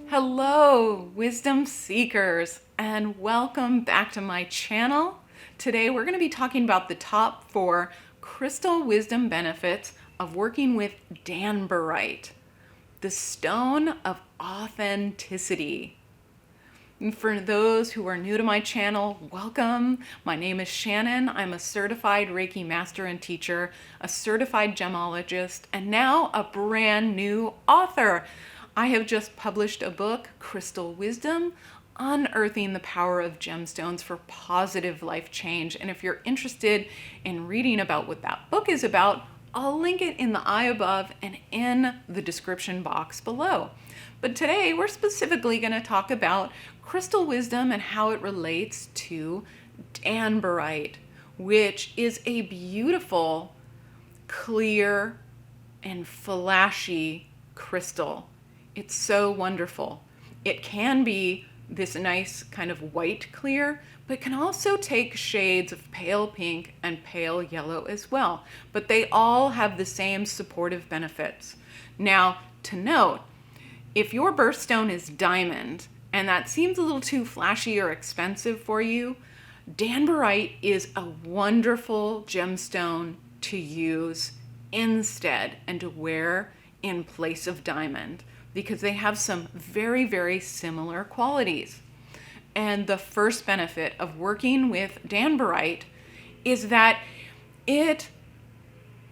Hello, wisdom seekers, and welcome back to my channel. Today we're going to be talking about the top 4 crystal wisdom benefits of working with Danburite, the stone of authenticity. And for those who are new to my channel, welcome. My name is Shannon. I'm a certified Reiki master and teacher, a certified gemologist, and now a brand new author. I have just published a book, Crystal Wisdom, Unearthing the Power of Gemstones for Positive Life Change. And if you're interested in reading about what that book is about, I'll link it in the eye above and in the description box below. But today we're specifically going to talk about crystal wisdom and how it relates to Danburite, which is a beautiful, clear, and flashy crystal. It's so wonderful. It can be this nice kind of white clear, but can also take shades of pale pink and pale yellow as well. But they all have the same supportive benefits. Now, to note, if your birthstone is diamond and that seems a little too flashy or expensive for you, Danburite is a wonderful gemstone to use instead and to wear in place of diamond, because they have some very, very similar qualities. And the first benefit of working with Danburite is that it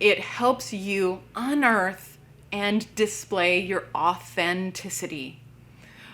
helps you unearth and display your authenticity.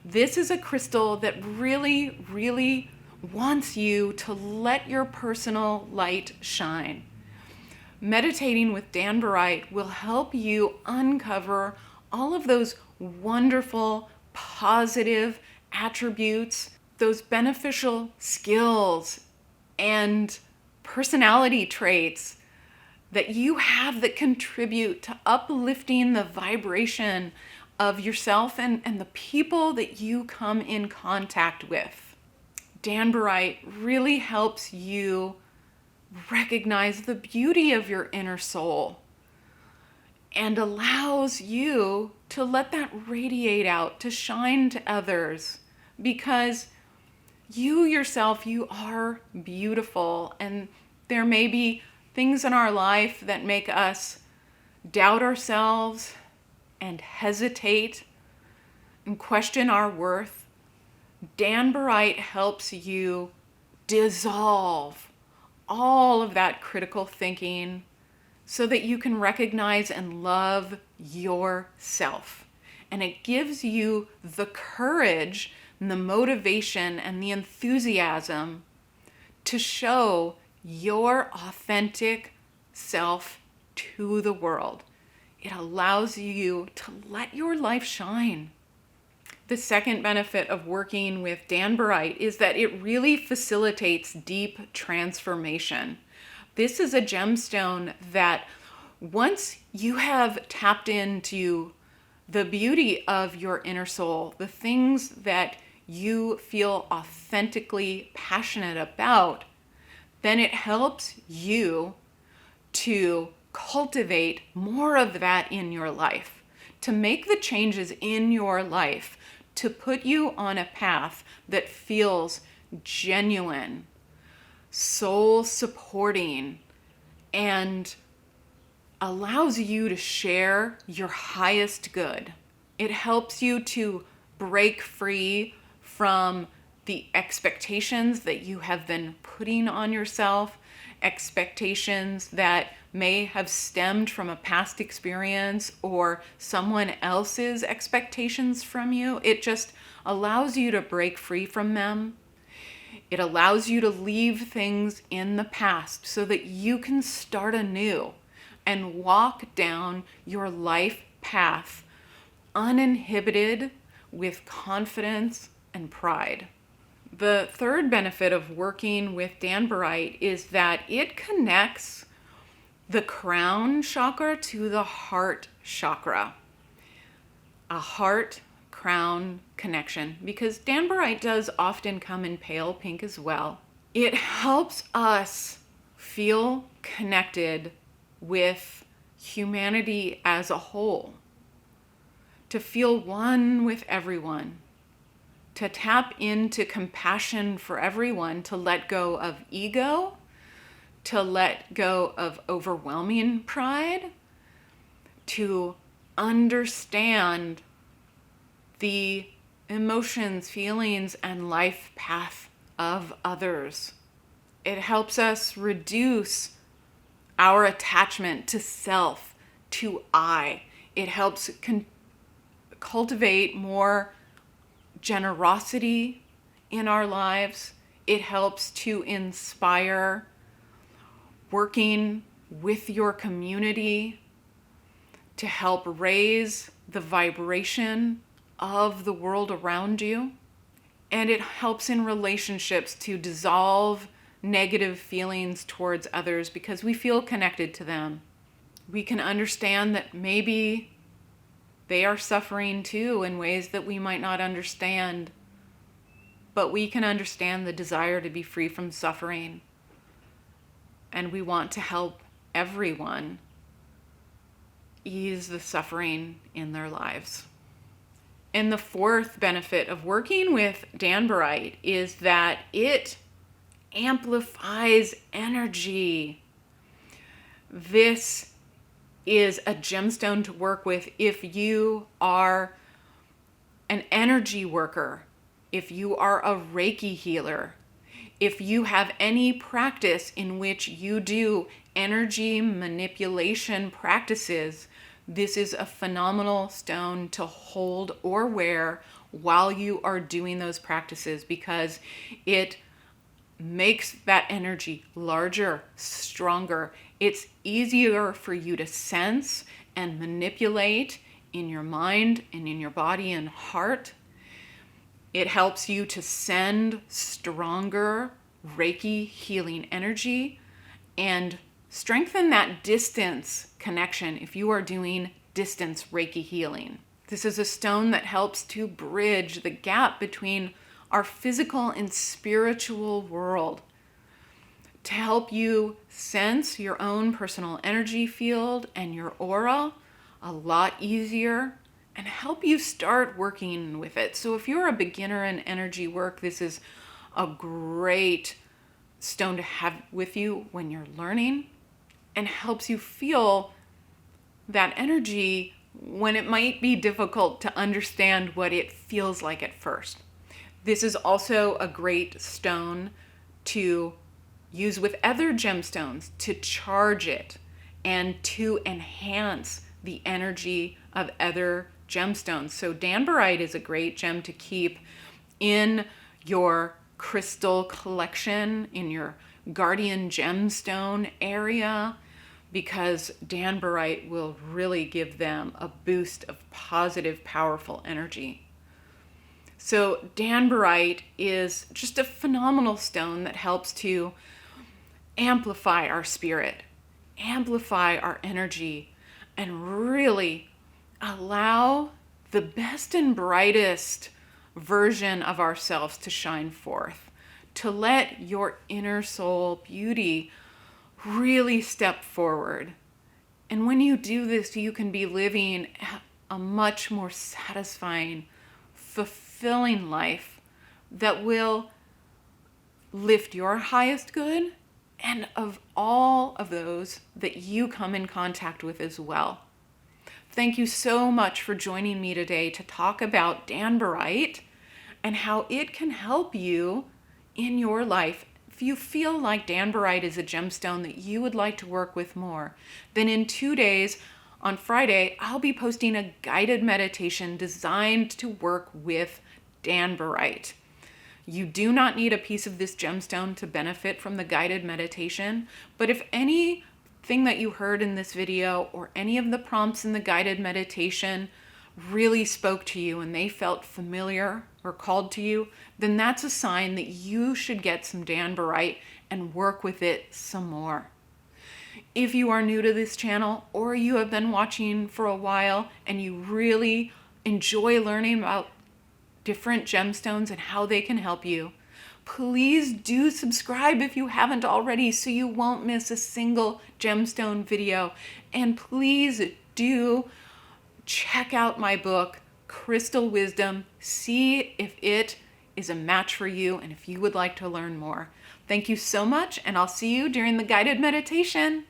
This is a crystal that really, really wants you to let your personal light shine. Meditating with Danburite will help you uncover all of those wonderful, positive attributes, those beneficial skills and personality traits that you have that contribute to uplifting the vibration of yourself and the people that you come in contact with. Danburite really helps you recognize the beauty of your inner soul and allows you to let that radiate out, to shine to others, because you yourself, you are beautiful, and there may be things in our life that make us doubt ourselves and hesitate and question our worth. Danburite helps you dissolve all of that critical thinking so that you can recognize and love yourself. And it gives you the courage and the motivation and the enthusiasm to show your authentic self to the world. It allows you to let your life shine. The second benefit of working with Danburite is that it really facilitates deep transformation. This is a gemstone that once you have tapped into the beauty of your inner soul, the things that you feel authentically passionate about, then it helps you to cultivate more of that in your life, to make the changes in your life, to put you on a path that feels genuine, soul supporting, and allows you to share your highest good. It helps you to break free from the expectations that you have been putting on yourself, expectations that may have stemmed from a past experience or someone else's expectations from you. It just allows you to break free from them. It allows you to leave things in the past so that you can start anew and walk down your life path uninhibited with confidence and pride. The third benefit of working with Danburite is that it connects the crown chakra to the heart chakra. A heart-crown connection, because Danburite does often come in pale pink as well. It helps us feel connected with humanity as a whole, to feel one with everyone, to tap into compassion for everyone, to let go of ego, to let go of overwhelming pride, to understand the emotions, feelings, and life path of others. It helps us reduce our attachment to self, to I. It helps cultivate more generosity in our lives. It helps to inspire working with your community to help raise the vibration of the world around you. And it helps in relationships to dissolve negative feelings towards others because we feel connected to them. We can understand that maybe they are suffering too in ways that we might not understand, but we can understand the desire to be free from suffering. And we want to help everyone ease the suffering in their lives. And the fourth benefit of working with Danburite is that it amplifies energy. This is a gemstone to work with if you are an energy worker, if you are a Reiki healer, if you have any practice in which you do energy manipulation practices. This is a phenomenal stone to hold or wear while you are doing those practices because it makes that energy larger, stronger. It's easier for you to sense and manipulate in your mind and in your body and heart. It helps you to send stronger Reiki healing energy and strengthen that distance connection if you are doing distance Reiki healing. This is a stone that helps to bridge the gap between our physical and spiritual world, to help you sense your own personal energy field and your aura a lot easier, and help you start working with it. So if you're a beginner in energy work, this is a great stone to have with you when you're learning, and helps you feel that energy when it might be difficult to understand what it feels like at first. This is also a great stone to use with other gemstones to charge it and to enhance the energy of other gemstones. So Danburite is a great gem to keep in your crystal collection, in your guardian gemstone area, because Danburite will really give them a boost of positive, powerful energy. So Danburite is just a phenomenal stone that helps to amplify our spirit, amplify our energy, and really allow the best and brightest version of ourselves to shine forth, to let your inner soul beauty really step forward. And when you do this, you can be living a much more satisfying, fulfilling life that will lift your highest good and of all of those that you come in contact with as well. Thank you so much for joining me today to talk about Danburite and how it can help you in your life. If you feel like Danburite is a gemstone that you would like to work with more, then in 2 days, on Friday, I'll be posting a guided meditation designed to work with Danburite. You do not need a piece of this gemstone to benefit from the guided meditation, but if anything that you heard in this video or any of the prompts in the guided meditation really spoke to you and they felt familiar or called to you, then that's a sign that you should get some Danburite and work with it some more. If you are new to this channel or you have been watching for a while and you really enjoy learning about different gemstones and how they can help you, please do subscribe if you haven't already so you won't miss a single gemstone video. And please do check out my book, Crystal Wisdom. See if it is a match for you and if you would like to learn more. Thank you so much, and I'll see you during the guided meditation.